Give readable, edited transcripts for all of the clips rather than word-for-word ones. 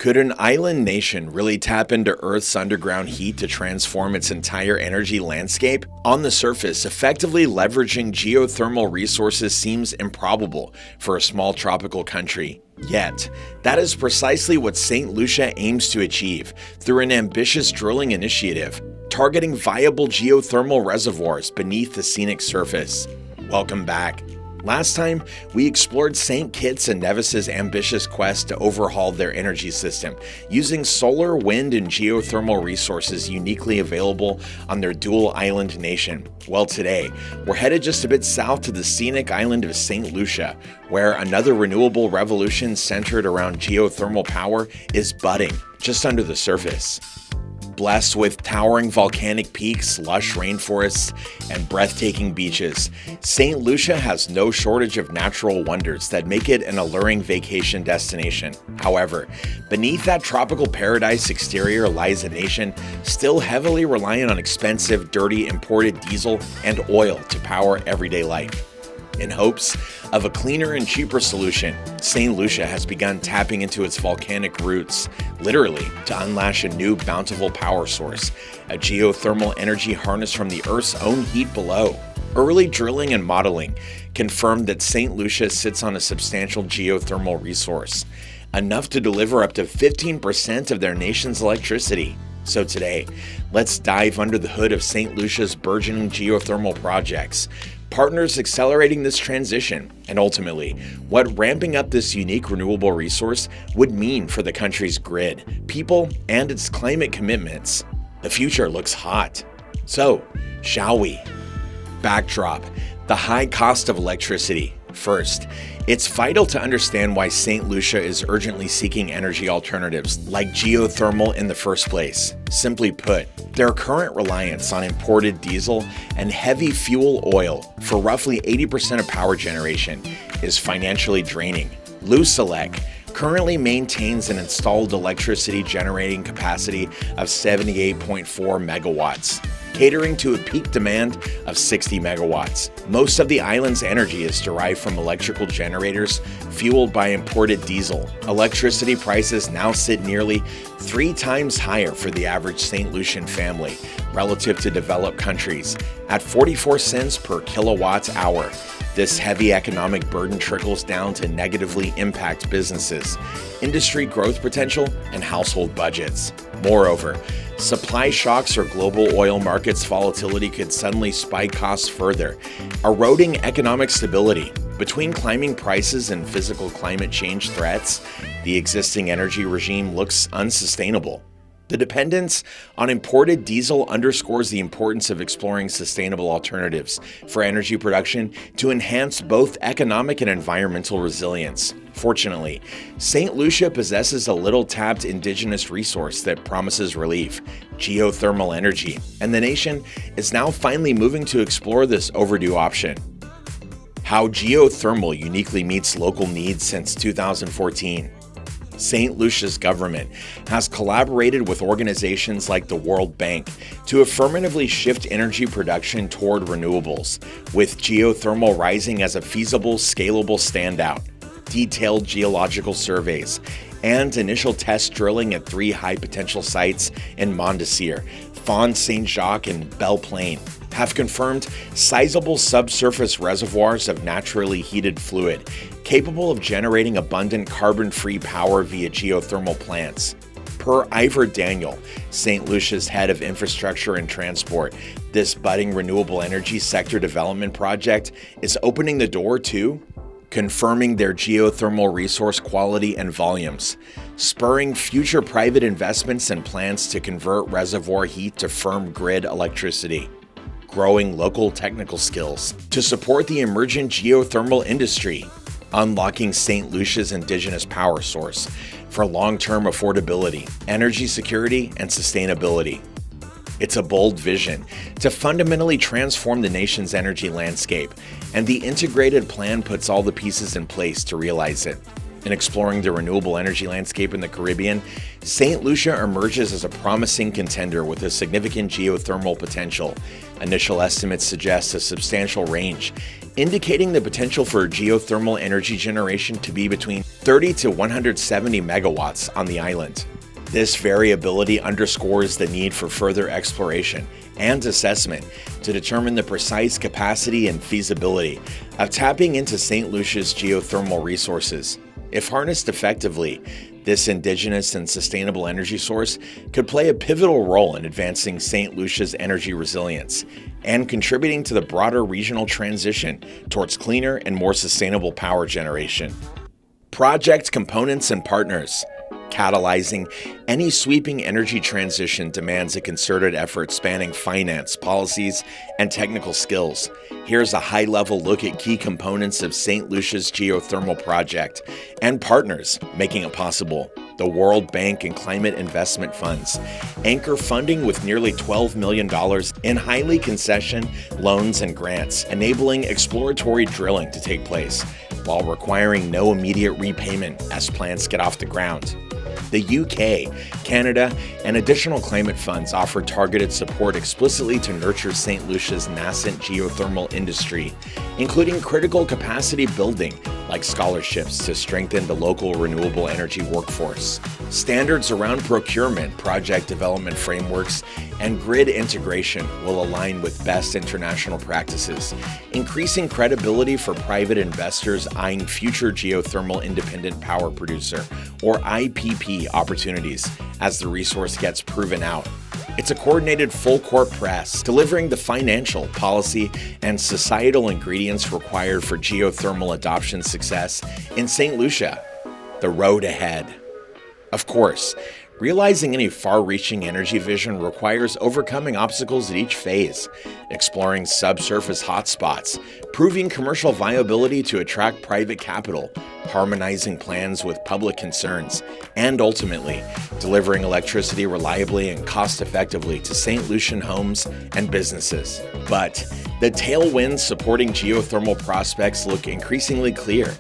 Could an island nation really tap into Earth's underground heat to transform its entire energy landscape? On the surface, effectively leveraging geothermal resources seems improbable for a small tropical country. Yet, that is precisely what Saint Lucia aims to achieve through an ambitious drilling initiative, targeting viable geothermal reservoirs beneath the scenic surface. Welcome back. Last time, we explored St. Kitts and Nevis's ambitious quest to overhaul their energy system, using solar, wind, and geothermal resources uniquely available on their dual island nation. Well, today, we're headed just a bit south to the scenic island of Saint Lucia, where another renewable revolution centered around geothermal power is budding just under the surface. Blessed with towering volcanic peaks, lush rainforests, and breathtaking beaches, Saint Lucia has no shortage of natural wonders that make it an alluring vacation destination. However, beneath that tropical paradise exterior lies a nation still heavily reliant on expensive, dirty imported diesel and oil to power everyday life. In hopes of a cleaner and cheaper solution, Saint Lucia has begun tapping into its volcanic roots, literally to unlash a new bountiful power source, a geothermal energy harness from the Earth's own heat below. Early drilling and modeling confirmed that Saint Lucia sits on a substantial geothermal resource, enough to deliver up to 15% of their nation's electricity. So today, let's dive under the hood of Saint Lucia's burgeoning geothermal projects, partners accelerating this transition, and ultimately, what ramping up this unique renewable resource would mean for the country's grid, people, and its climate commitments. The future looks hot. So, shall we? Backdrop: the high cost of electricity. First, it's vital to understand why Saint Lucia is urgently seeking energy alternatives like geothermal in the first place. Simply put, their current reliance on imported diesel and heavy fuel oil for roughly 80% of power generation is financially draining. Lucelec currently maintains an installed electricity generating capacity of 78.4 megawatts, catering to a peak demand of 60 megawatts. Most of the island's energy is derived from electrical generators fueled by imported diesel. Electricity prices now sit nearly 3 times higher for the average St. Lucian family relative to developed countries, at 44 cents per kilowatt hour. This heavy economic burden trickles down to negatively impact businesses, industry growth potential, and household budgets. Moreover, supply shocks or global oil markets volatility could suddenly spike costs further, eroding economic stability. Between climbing prices and physical climate change threats, the existing energy regime looks unsustainable. The dependence on imported diesel underscores the importance of exploring sustainable alternatives for energy production to enhance both economic and environmental resilience. Fortunately, Saint Lucia possesses a little-tapped indigenous resource that promises relief: geothermal energy, and the nation is now finally moving to explore this overdue option. How geothermal uniquely meets local needs since 2014. St. Lucia's government has collaborated with organizations like the World Bank to affirmatively shift energy production toward renewables, with geothermal rising as a feasible, scalable standout. Detailed geological surveys and initial test drilling at 3 high-potential sites in Mondesir, Fond Saint-Jacques, and Belle Plaine have confirmed sizable subsurface reservoirs of naturally heated fluid, capable of generating abundant carbon-free power via geothermal plants. Per Ivor Daniel, St. Lucia's head of infrastructure and transport, this budding renewable energy sector development project is opening the door to confirming their geothermal resource quality and volumes, spurring future private investments and plans to convert reservoir heat to firm grid electricity, growing local technical skills to support the emergent geothermal industry, unlocking St. Lucia's indigenous power source for long-term affordability, energy security, and sustainability. It's a bold vision to fundamentally transform the nation's energy landscape, and the integrated plan puts all the pieces in place to realize it. In exploring the renewable energy landscape in the Caribbean, Saint Lucia emerges as a promising contender with a significant geothermal potential. Initial estimates suggest a substantial range, indicating the potential for geothermal energy generation to be between 30 to 170 megawatts on the island. This variability underscores the need for further exploration and assessment to determine the precise capacity and feasibility of tapping into Saint Lucia's geothermal resources. If harnessed effectively, this indigenous and sustainable energy source could play a pivotal role in advancing Saint Lucia's energy resilience and contributing to the broader regional transition towards cleaner and more sustainable power generation. Project components and partners. Catalyzing any sweeping energy transition demands a concerted effort spanning finance, policies, and technical skills. Here's a high-level look at key components of Saint Lucia's geothermal project and partners making it possible. The World Bank and Climate Investment Funds anchor funding with nearly $12 million in highly concession loans and grants, enabling exploratory drilling to take place while requiring no immediate repayment as plants get off the ground. The UK, Canada, and additional climate funds offer targeted support explicitly to nurture Saint Lucia's nascent geothermal industry, including critical capacity building like scholarships to strengthen the local renewable energy workforce. Standards around procurement, project development frameworks, and grid integration will align with best international practices, increasing credibility for private investors eyeing future geothermal independent power producer, or IPP, opportunities as the resource gets proven out. It's a coordinated full-court press, delivering the financial, policy, and societal ingredients required for geothermal adoption success in Saint Lucia. The road ahead. Of course, realizing any far-reaching energy vision requires overcoming obstacles at each phase, exploring subsurface hotspots, proving commercial viability to attract private capital, harmonizing plans with public concerns, and ultimately, delivering electricity reliably and cost-effectively to St. Lucian homes and businesses. But the tailwinds supporting geothermal prospects look increasingly clear.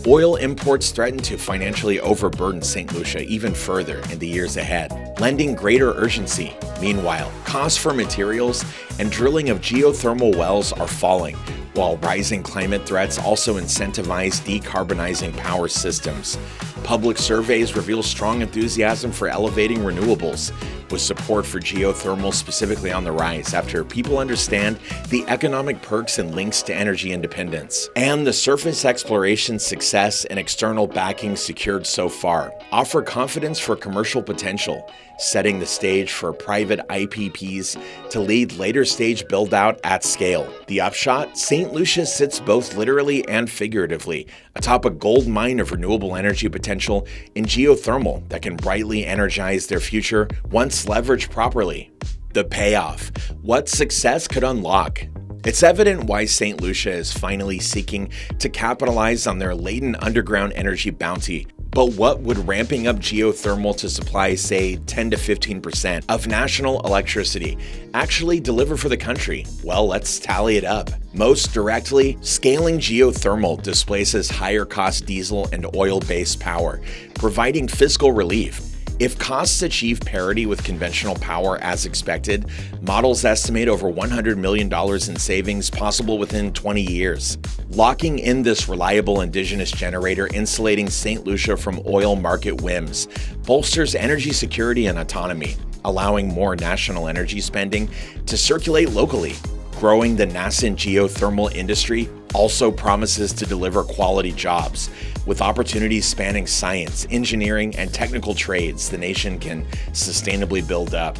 Oil imports threaten to financially overburden St. Lucia even further in the years ahead, lending greater urgency. Meanwhile, costs for materials and drilling of geothermal wells are falling, while rising climate threats also incentivize decarbonizing power systems. Public surveys reveal strong enthusiasm for elevating renewables, with support for geothermal specifically on the rise after people understand the economic perks and links to energy independence. And the surface exploration success and external backing secured so far offer confidence for commercial potential, setting the stage for private IPPs to lead later stage build-out at scale. The upshot? St. Lucia sits both literally and figuratively atop a gold mine of renewable energy potential in geothermal that can brightly energize their future once leveraged properly. The payoff. What success could unlock? It's evident why St. Lucia is finally seeking to capitalize on their latent underground energy bounty. But what would ramping up geothermal to supply, say, 10 to 15% of national electricity actually deliver for the country? Well, let's tally it up. Most directly, scaling geothermal displaces higher-cost diesel and oil-based power, providing fiscal relief. If costs achieve parity with conventional power as expected, models estimate over $100 million in savings possible within 20 years. Locking in this reliable indigenous generator insulating St. Lucia from oil market whims bolsters energy security and autonomy, allowing more national energy spending to circulate locally. Growing the nascent geothermal industry also promises to deliver quality jobs, with opportunities spanning science, engineering, and technical trades the nation can sustainably build up.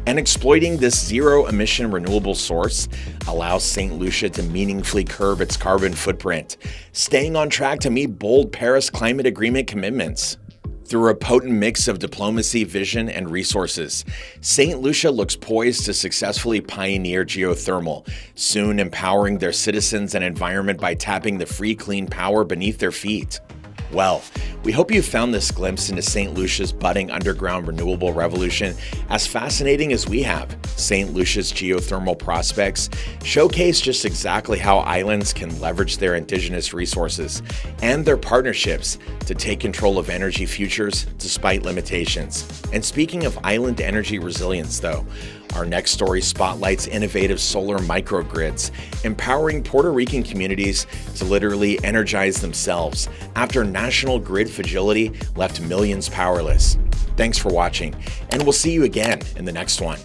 And exploiting this zero-emission renewable source allows St. Lucia to meaningfully curb its carbon footprint, staying on track to meet bold Paris Climate Agreement commitments. Through a potent mix of diplomacy, vision, and resources, St. Lucia looks poised to successfully pioneer geothermal, soon empowering their citizens and environment by tapping the free, clean power beneath their feet. Well, we hope you found this glimpse into St. Lucia's budding underground renewable revolution as fascinating as we have. St. Lucia's geothermal prospects showcase just exactly how islands can leverage their indigenous resources and their partnerships to take control of energy futures despite limitations. And speaking of island energy resilience, though, our next story spotlights innovative solar microgrids, empowering Puerto Rican communities to literally energize themselves after national grid fragility left millions powerless. Thanks for watching, and we'll see you again in the next one.